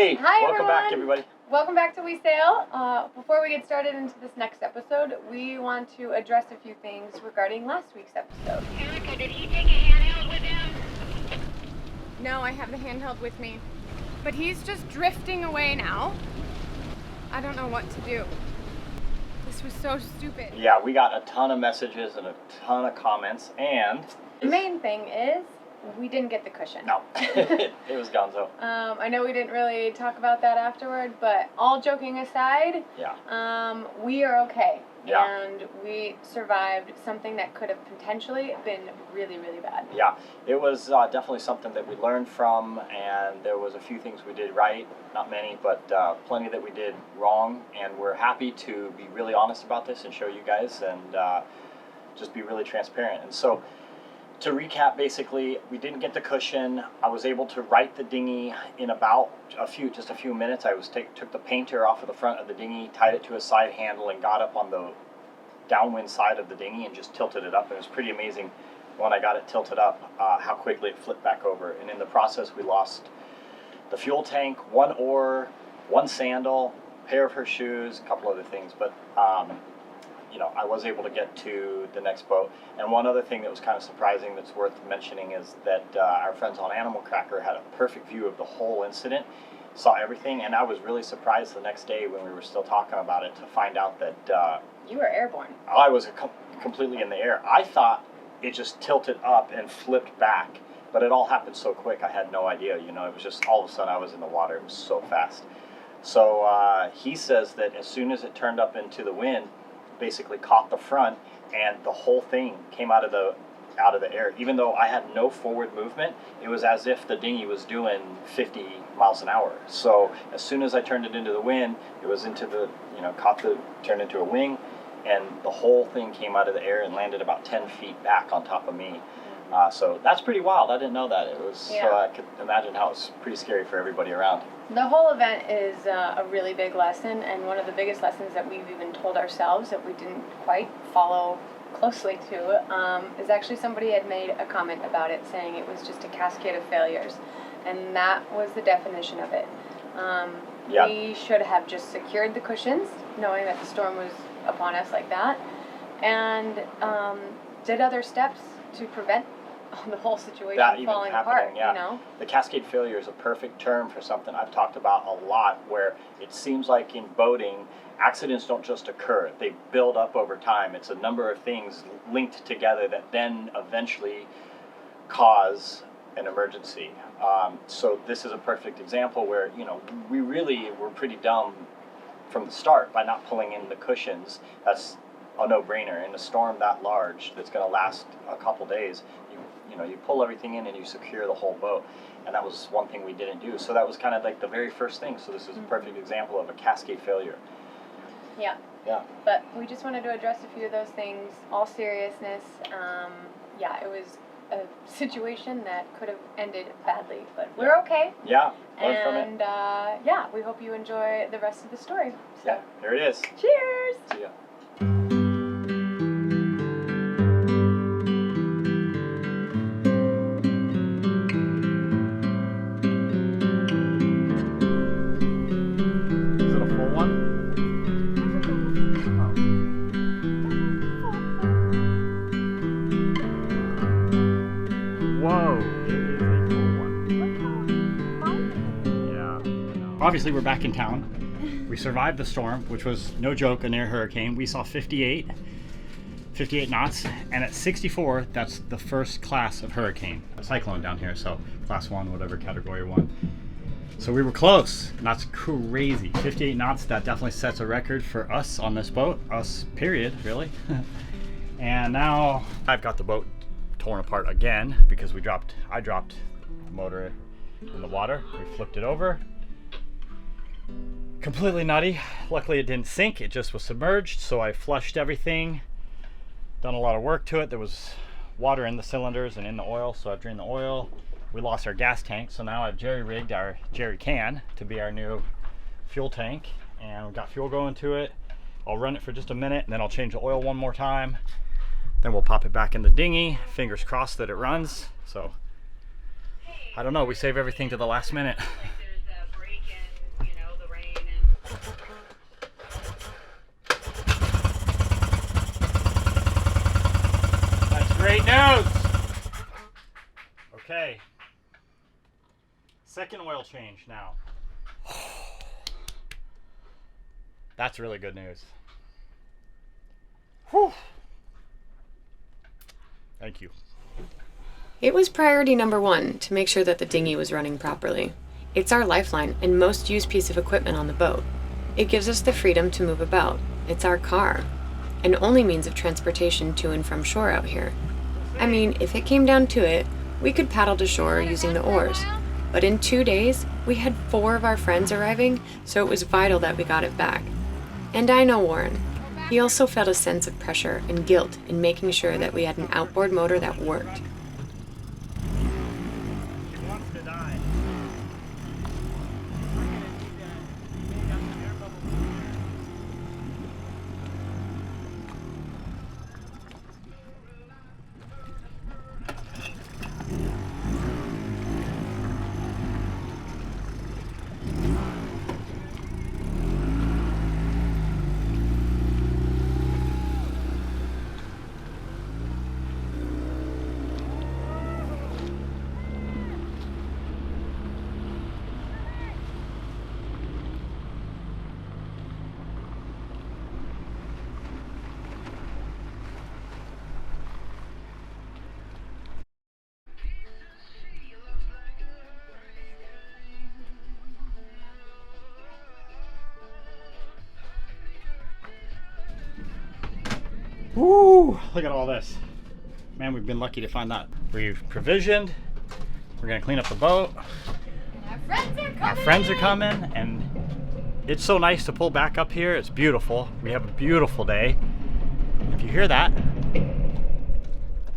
Hey, Hi, welcome back, everyone. everybody. Welcome back to WEsail. Before we get started into this next episode, we want to address a few things regarding last week's episode. Erica, did he take a handheld with him? No, I have the handheld with me. But he's just drifting away now. I don't know what to do. This was so stupid. Yeah, we got a ton of messages and a ton of comments, and The main thing is we didn't get the cushion. no, it was gonzo. I know we didn't really talk about that afterward, but all joking aside, Yeah, we are okay. Yeah. And we survived something that could have potentially been really, really bad. yeah. It was definitely something that we learned from, and there was a few things we did right, not many, but plenty that we did wrong, and we're happy to be really honest about this and show you guys and just be really transparent. And so, to recap, basically, we didn't get the cushion. I was able to right the dinghy in about just a few minutes. I took the painter off of the front of the dinghy, tied it to a side handle, and got up on the downwind side of the dinghy and just tilted it up. And it was pretty amazing when I got it tilted up how quickly it flipped back over. And in the process, we lost the fuel tank, one oar, one sandal, a pair of her shoes, a couple other things, but I was able to get to the next boat. And one other thing that was kind of surprising that's worth mentioning is that our friends on Animal Cracker had a perfect view of the whole incident, saw everything, and I was really surprised the next day when we were still talking about it to find out that You were airborne. I was completely in the air. I thought it just tilted up and flipped back, but it all happened so quick I had no idea. It was just all of a sudden I was in the water. It was so fast. So he says that as soon as it turned up into the wind, basically caught the front, and the whole thing came out of the air. Even though I had no forward movement, it was as if the dinghy was doing 50 miles an hour. So as soon as I turned it into the wind, it was turned into a wing, and the whole thing came out of the air and landed about 10 feet back on top of me. So that's pretty wild. I didn't know that. It was. Yeah. So I could imagine how it's pretty scary for everybody around. The whole event is a really big lesson, and one of the biggest lessons that we've even told ourselves that we didn't quite follow closely to is actually somebody had made a comment about it, saying it was just a cascade of failures, and that was the definition of it. Yeah. We should have just secured the cushions, knowing that the storm was upon us like that, and did other steps to prevent the whole situation That even falling happening, apart, yeah. The cascade failure is a perfect term for something I've talked about a lot, where it seems like in boating, accidents don't just occur. They build up over time. It's a number of things linked together that then eventually cause an emergency. So this is a perfect example where, we really were pretty dumb from the start by not pulling in the cushions. That's a no-brainer. In a storm that large that's going to last a couple days, you pull everything in and you secure the whole boat, and that was one thing we didn't do. So that was kind of like the very first thing. So this is a perfect example of a cascade failure. Yeah. Yeah. But we just wanted to address a few of those things, all seriousness. It was a situation that could have ended badly, but we're okay. Yeah. Learn from it. And we hope you enjoy the rest of the story. So, Yeah. There it is. cheers! See ya. Is it a full one? Whoa, it is a full one. Yeah. Obviously, we're back in town. We survived the storm, which was no joke, a near hurricane. We saw 58 knots, and at 64, that's the first class of hurricane. A cyclone down here, so class 1, whatever, category 1. So we were close, and that's crazy. 58 knots, that definitely sets a record for us on this boat. Us, period, really. And now I've got the boat torn apart again because I dropped the motor in the water. We flipped it over. Completely nutty. Luckily it didn't sink, it just was submerged, so I flushed everything. Done a lot of work to it. There was water in the cylinders and in the oil, so I've drained the oil. We lost our gas tank, so now I've jerry-rigged our jerry can to be our new fuel tank, and we've got fuel going to it. I'll run it for just a minute, and then I'll change the oil one more time. Then we'll pop it back in the dinghy. Fingers crossed that it runs. So I don't know, we save everything to the last minute. There's a break-in second oil change now. That's really good news. Whew. Thank you. It was priority number 1 to make sure that the dinghy was running properly. It's our lifeline and most used piece of equipment on the boat. It gives us the freedom to move about. It's our car, and only means of transportation to and from shore out here. I mean, if it came down to it, we could paddle to shore using the oars. But in 2 days, we had 4 of our friends arriving, so it was vital that we got it back. And I know Warren. He also felt a sense of pressure and guilt in making sure that we had an outboard motor that worked. He wants to die. Woo! Look at all this. Man, we've been lucky to find that. We've provisioned. We're gonna clean up the boat. Our friends are coming. Our friends are coming, and it's so nice to pull back up here. It's beautiful. We have a beautiful day. If you hear that,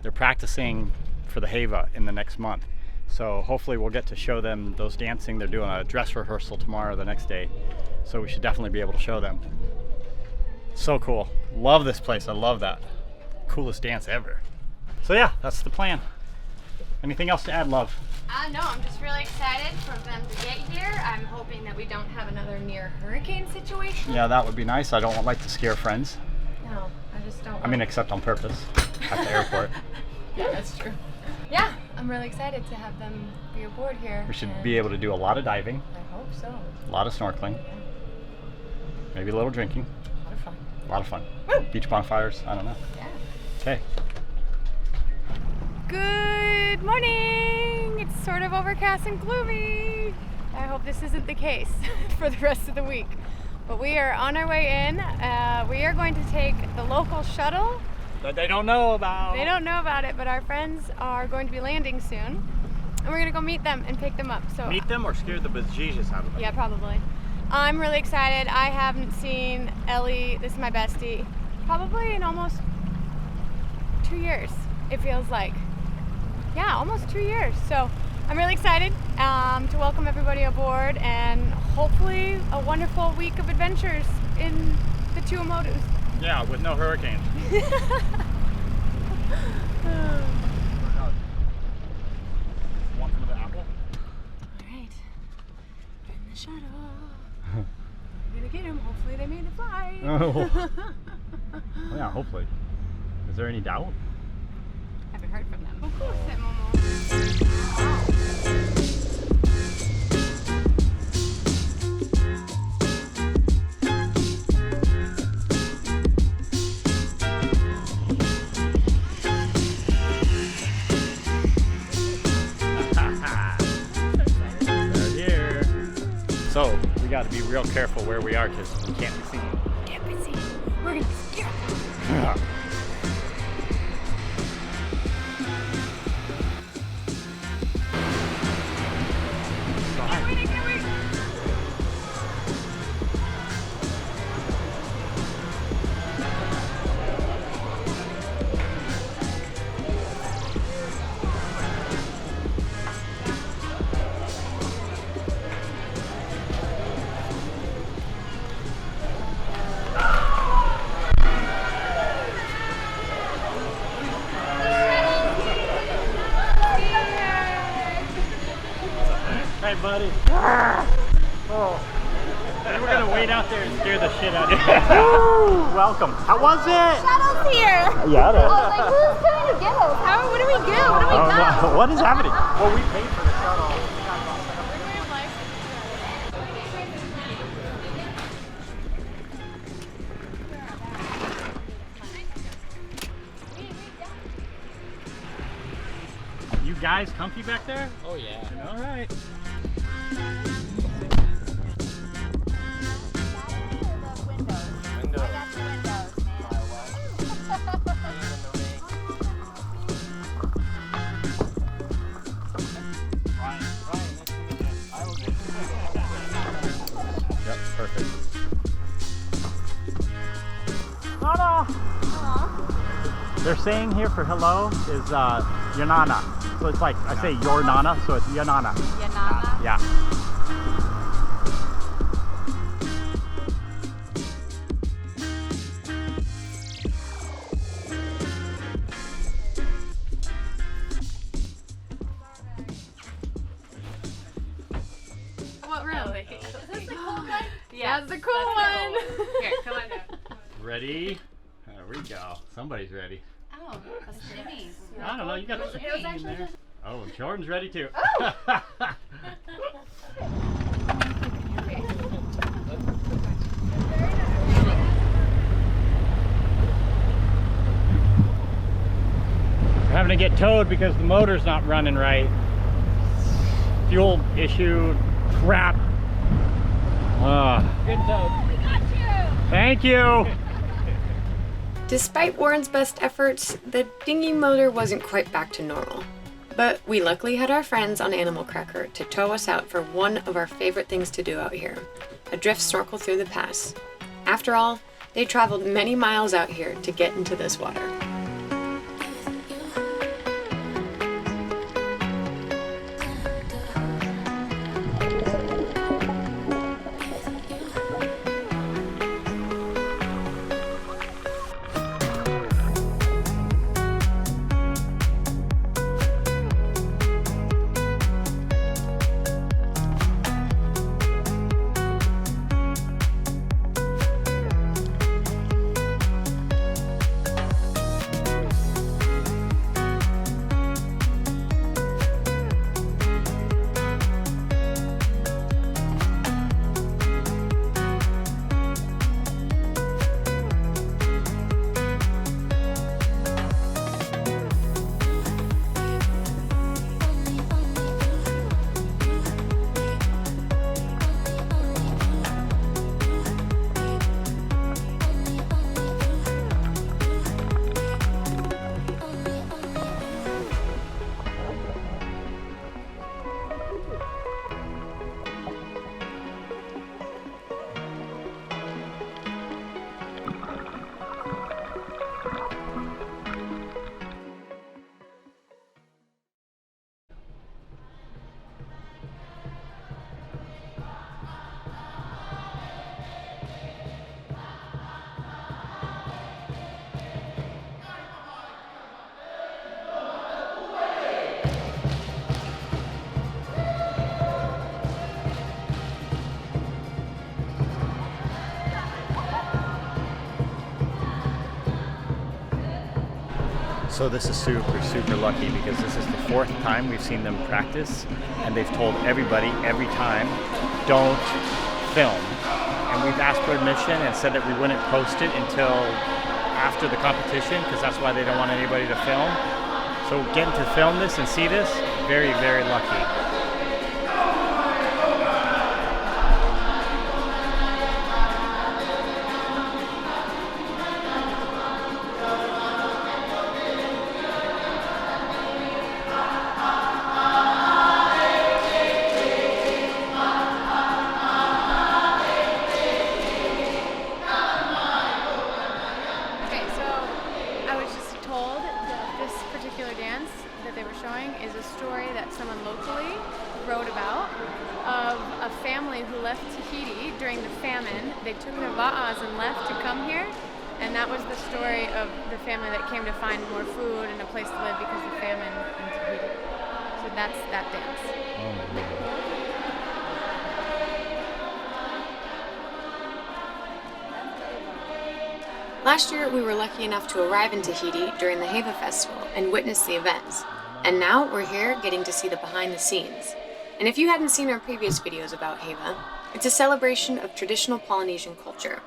they're practicing for the Hava in the next month. So hopefully we'll get to show them those dancing. They're doing a dress rehearsal tomorrow, the next day. So we should definitely be able to show them. So cool. Love this place. I love that. Coolest dance ever. So yeah, that's the plan. Anything else to add, love? No, I'm just really excited for them to get here. I'm hoping that we don't have another near hurricane situation. Yeah, that would be nice. I don't like to scare friends. No, I just don't. I mean, except on purpose at the airport. Yeah, that's true. Yeah, I'm really excited to have them be aboard here. We should be able to do a lot of diving, I hope so. a lot of snorkeling, maybe a little drinking, A lot of fun. a lot of fun. Woo! Beach bonfires, I don't know. Yeah. Okay. Good morning! It's sort of overcast and gloomy. I hope this isn't the case for the rest of the week. But we are on our way in. We are going to take the local shuttle. That they don't know about. They don't know about it, but our friends are going to be landing soon. And we're gonna go meet them and pick them up. So Meet them or scare the bejesus out of them? yeah, probably. I'm really excited. I haven't seen Ellie, this is my bestie, probably in almost 2 years, it feels like. Yeah, almost 2 years. So I'm really excited to welcome everybody aboard and hopefully a wonderful week of adventures in the Tuamotus. Yeah, with no hurricane. Want some of the apple? Alright, we're in the shuttle. We're gonna get them. Hopefully they made the flight. Oh. Yeah, hopefully. Is there any doubt? Haven't heard from them. Of course, that Momo. They're here. So, we gotta be real careful where we are because we can't be seen. Can't be seen. We're gonna scare them. Hey, buddy. Oh. We were gonna wait out there and scare the shit out of you. Welcome. How was it? Shuttle's here. Yeah, it is. I was like, who's coming to get us? What do we do? What do we Oh, got? no. What is happening? Well, we paid for the shuttle. guys comfy back there? Oh yeah. All right. Yep, perfect. Nana! They're saying here for hello is Yanana. So it's like, I say your Nana, so it's Yanana. Yanana? Yeah. What room? Is this the cool one? Yeah, that's the cool one. Here, come on down. Ready? There we go. Somebody's ready. Oh, that's Jimmy's. I don't know, you got the thing in there. Oh, Jordan's ready too. We're having to get towed because the motor's not running right. Fuel issue, crap. Good tow. We got you. Thank you. Despite Warren's best efforts, the dinghy motor wasn't quite back to normal. But we luckily had our friends on Animal Cracker to tow us out for one of our favorite things to do out here, a drift snorkel through the pass. After all, they traveled many miles out here to get into this water. So this is super, super lucky because this is the 4th time we've seen them practice, and they've told everybody every time, don't film. And we've asked permission and said that we wouldn't post it until after the competition because that's why they don't want anybody to film. So getting to film this and see this, very, very lucky. Is a story that someone locally wrote about of a family who left Tahiti during the famine. They took their va'as and left to come here, and that was the story of the family that came to find more food and a place to live because of famine in Tahiti. So that's that dance. Last year, we were lucky enough to arrive in Tahiti during the Heva Festival and witness the events. And now we're here getting to see the behind the scenes. And if you hadn't seen our previous videos about Heva, it's a celebration of traditional Polynesian culture.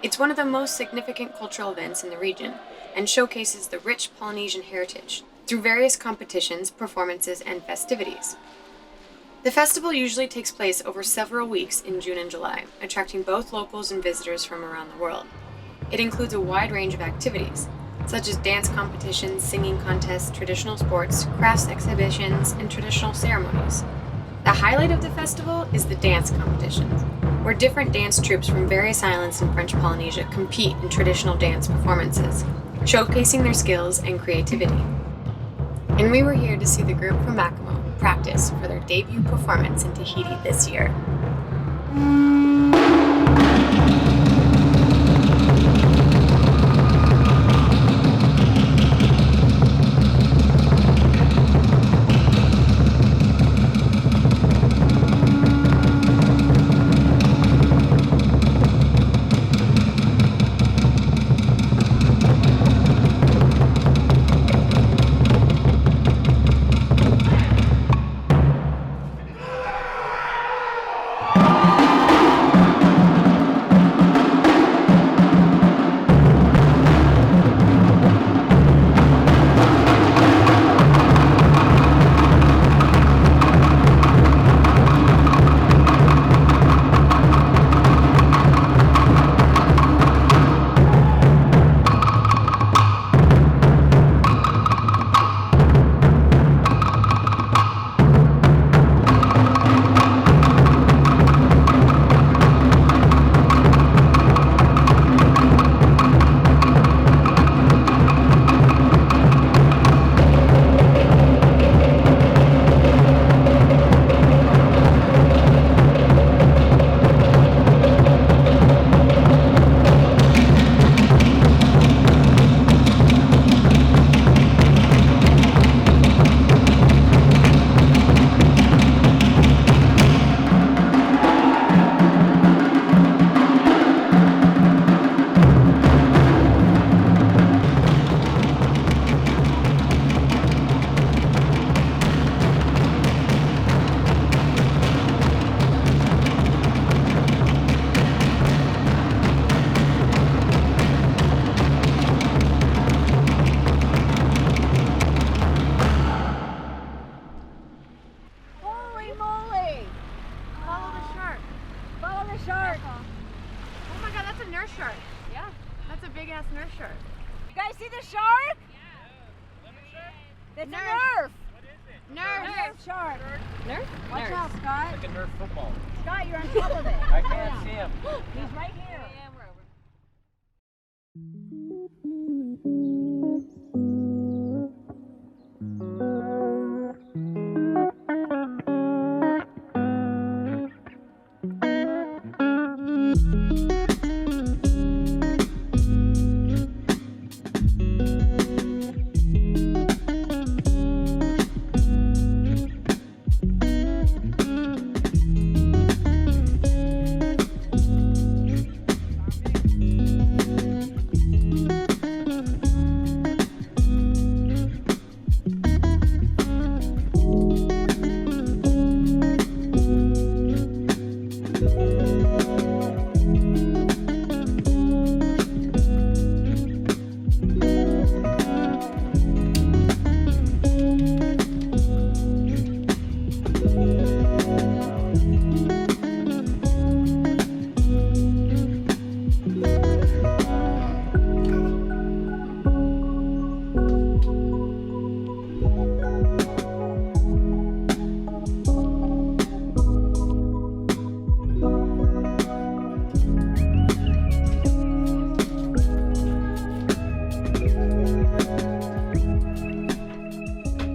It's one of the most significant cultural events in the region and showcases the rich Polynesian heritage through various competitions, performances, and festivities. The festival usually takes place over several weeks in June and July, attracting both locals and visitors from around the world. It includes a wide range of activities, such as dance competitions, singing contests, traditional sports, crafts exhibitions, and traditional ceremonies. The highlight of the festival is the dance competitions, where different dance troupes from various islands in French Polynesia compete in traditional dance performances, showcasing their skills and creativity. And we were here to see the group from Makimo practice for their debut performance in Tahiti this year. It's a nerf. Nerf shark. Nerf? Watch out, Scott. Like a Nerf football. Scott, you're on top of it. I can't see him. He's right here. Yeah, we're over.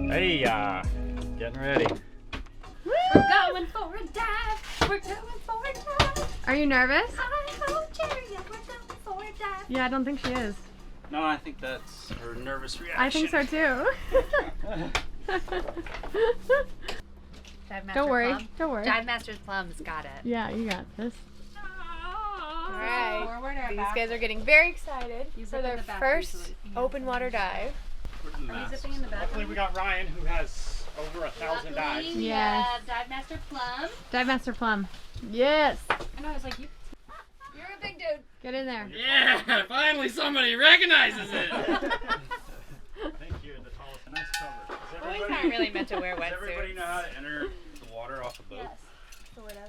Hey, getting ready. We're going for a dive. We're going for a dive. Are you nervous? Hi-ho, Chariot. We're going for a dive. Yeah, I don't think she is. No, I think that's her nervous reaction. I think so too. Dive Master Don't worry. Plum. Don't worry. Dive Master's Plum's got it. Yeah, you got this. All right. Forward or These back? guys are getting very excited You for zip in their the back first usually. open water dive. Are you zipping in the back? Luckily, we got Ryan, who has over 1,000 dives. Luckily, we Yes. have Dive Master Plum. Dive Master Plum. Yes. I know, I was like, you. You're a big dude. Get in there. Yeah, finally somebody recognizes it. Thank you, the tallest. Nice coat. boys aren't really meant to wear Does everybody wetsuits. know how to enter the water off a boat?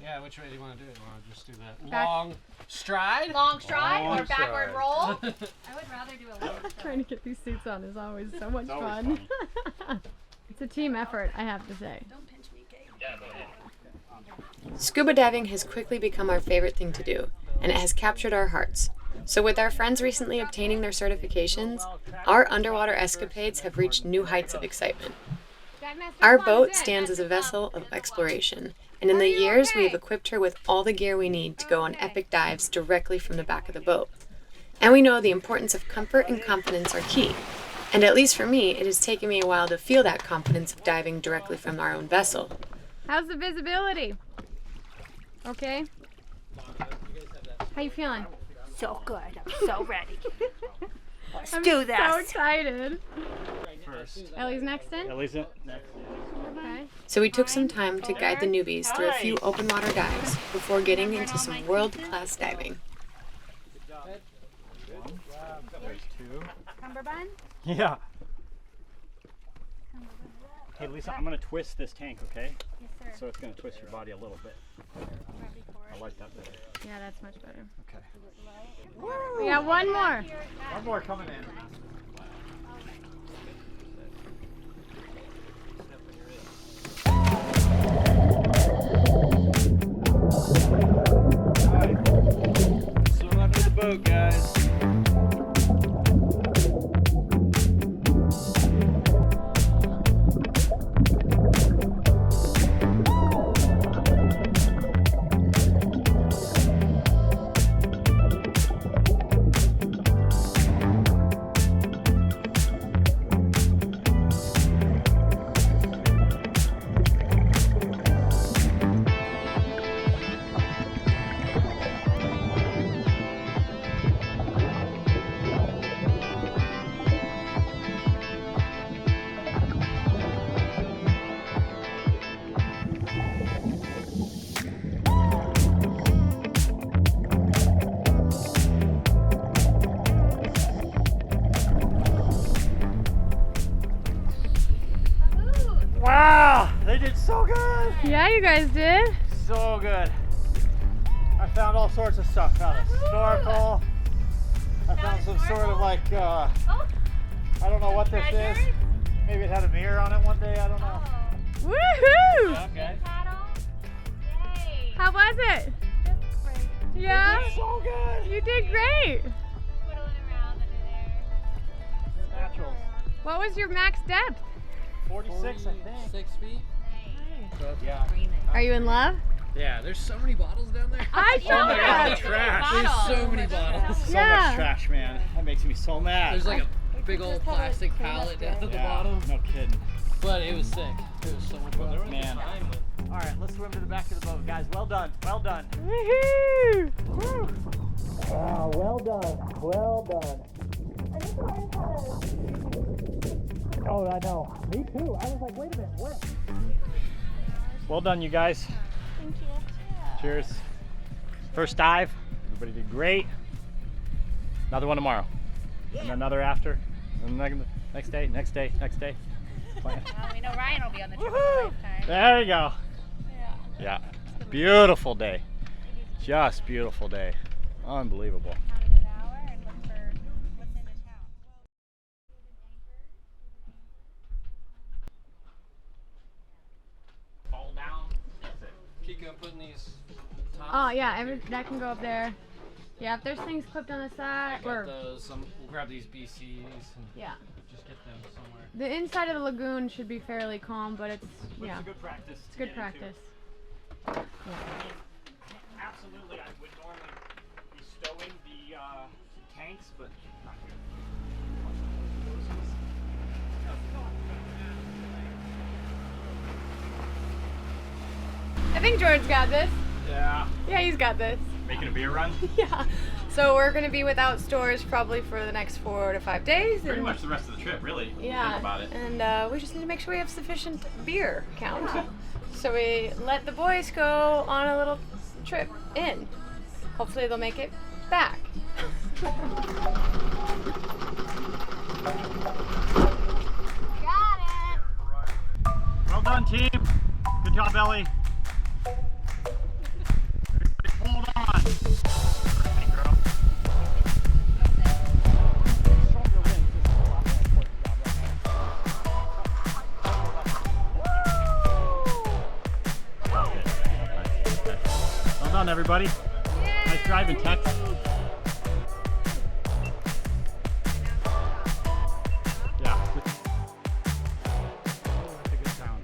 Yeah, which way do you want to do it? You want to just do that Back. long stride? Long stride Long or backward stride. roll? I would rather do a long stride. Trying to get these suits on is always so much It's always fun. It's a team effort, I have to say. Don't pinch me, Kate. Scuba diving has quickly become our favorite thing to do, and it has captured our hearts. So with our friends recently obtaining their certifications, our underwater escapades have reached new heights of excitement. Our boat stands as a vessel of exploration, and in the years we have equipped her with all the gear we need to go on epic dives directly from the back of the boat. And we know the importance of comfort and confidence are key. And at least for me, it has taken me a while to feel that confidence of diving directly from our own vessel. How's the visibility? Okay. How you feeling? So good. I'm so ready. Let's I'm do this. so excited. First. Ellie's next in? Elisa, next. Okay. So we took some time to guide the newbies through a few open water dives before getting into some world-class diving. There's two. Cumberbund? Yeah. Hey Lisa, I'm gonna twist this tank, okay? Yes, sir. So it's gonna twist your body a little bit. I like that better. Yeah, that's much better. Okay. We got one more. One more coming in. Swim up to the boat, guys. Wow, they did so good. Yeah, you guys did. So good. I found all sorts of stuff. Found a snorkel. I found some sort of like, I don't know what this is. Maybe it had a mirror on it one day. I don't know. Woohoo! Okay. Paddle? Yay! How was it? Just great. Yeah? So good. You did great. Twiddling around under there. Naturals. What was your max depth? 46, I think. 6 feet. Yeah. Are you in love? Yeah, there's so many bottles down there. I Oh saw my that. God, the trash. There's so many bottles. So Yeah. much trash, man. That makes me so mad. There's like a big old plastic pallet down at the Yeah, bottom. no kidding. But it was sick. It was so much fun. Man. All right, let's swim to the back of the boat, guys. Well done. Well done. Woohoo! Wow, well done. Well done. Oh, I know. Me too. I was like, wait a minute, where? Well done, you guys. Thank you. Cheers. First dive. Everybody did great. Another one tomorrow. And another after. And then next day, next day, next day. Well, we know Ryan will be on the trip of a lifetime. There you go. Yeah. Beautiful day. Just beautiful day. Unbelievable. Out in an hour and look for what's in the town. Fall down. Keep on putting these tops. Oh yeah, that can go up there. Yeah, if there's things clipped on the side, I got or those. We'll grab these BCs and yeah, just get them somewhere. the inside of the lagoon should be fairly calm, but it's yeah, It's a good practice. it's good practice. Absolutely. I would normally be stowing the tanks, but not here. I think George got this. Yeah. Yeah, he's got this. Making a beer run? Yeah. So we're gonna be without stores probably for the next 4 to 5 days. Pretty and- much the rest of the trip, really. Yeah. Think about it. And we just need to make sure we have sufficient beer count. So we let the boys go on a little trip in. Hopefully they'll make it back. Got it. Well done, team. Good job, Ellie. Everybody hold on. Hey, girl. Well done, everybody. Nice driving, Tex. Yeah. Oh, that's a good sound.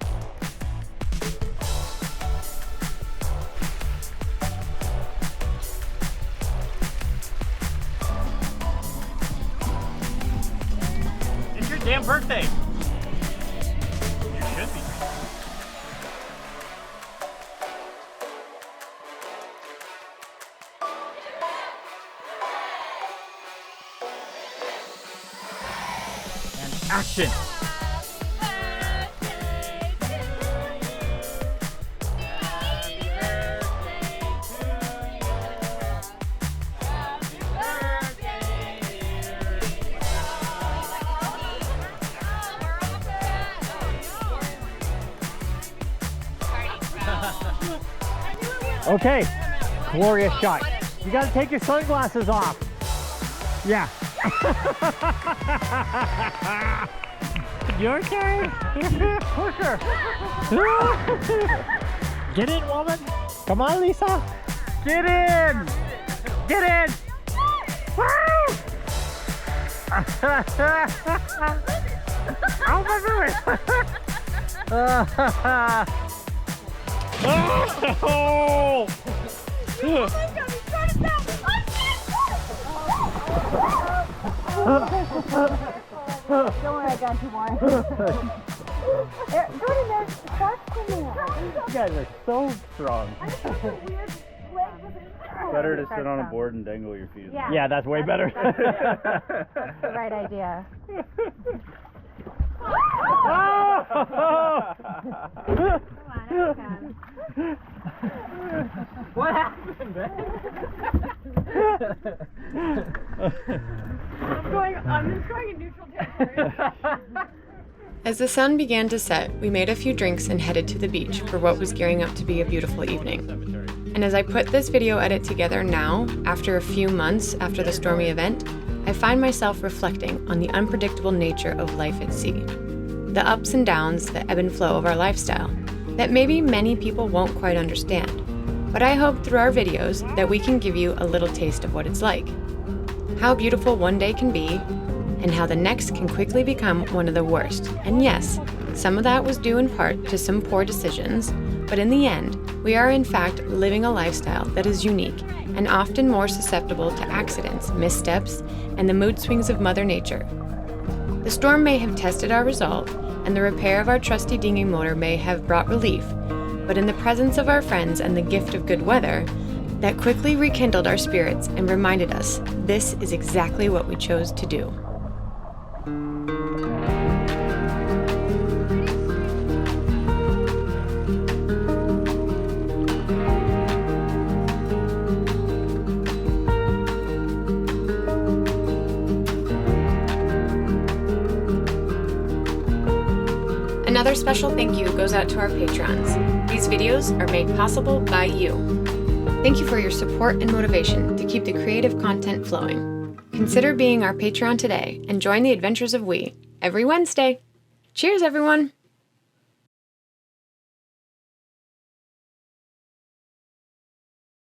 It's your damn birthday. You should be. And action. Okay, glorious shot. You gotta take your sunglasses off. Yeah. Your turn. Quicker. Get in, woman. Come on, Lisa. Get in. Get in. Woo! Oh my goodness. Oh! Don't worry, I got you more. Jordan, there's sharks in there. You guys are so strong. Better to sit on a board and dangle your feet. Yeah. Yeah, that's way better. That's the right idea. What happened, man? I'm just going in neutral territory. As the sun began to set, we made a few drinks and headed to the beach for what was gearing up to be a beautiful evening. And as I put this video edit together now, after a few months after the stormy event, I find myself reflecting on the unpredictable nature of life at sea. The ups and downs, the ebb and flow of our lifestyle, that maybe many people won't quite understand. But I hope through our videos that we can give you a little taste of what it's like. How beautiful one day can be, and how the next can quickly become one of the worst. And yes, some of that was due in part to some poor decisions, but in the end, we are in fact living a lifestyle that is unique and often more susceptible to accidents, missteps, and the mood swings of Mother Nature. The storm may have tested our resolve, and the repair of our trusty dinghy motor may have brought relief, but in the presence of our friends and the gift of good weather, that quickly rekindled our spirits and reminded us this is exactly what we chose to do. Another special thank you goes out to our patrons. These videos are made possible by you. Thank you for your support and motivation to keep the creative content flowing. Consider being our Patreon today and join the adventures of We every Wednesday. Cheers, everyone!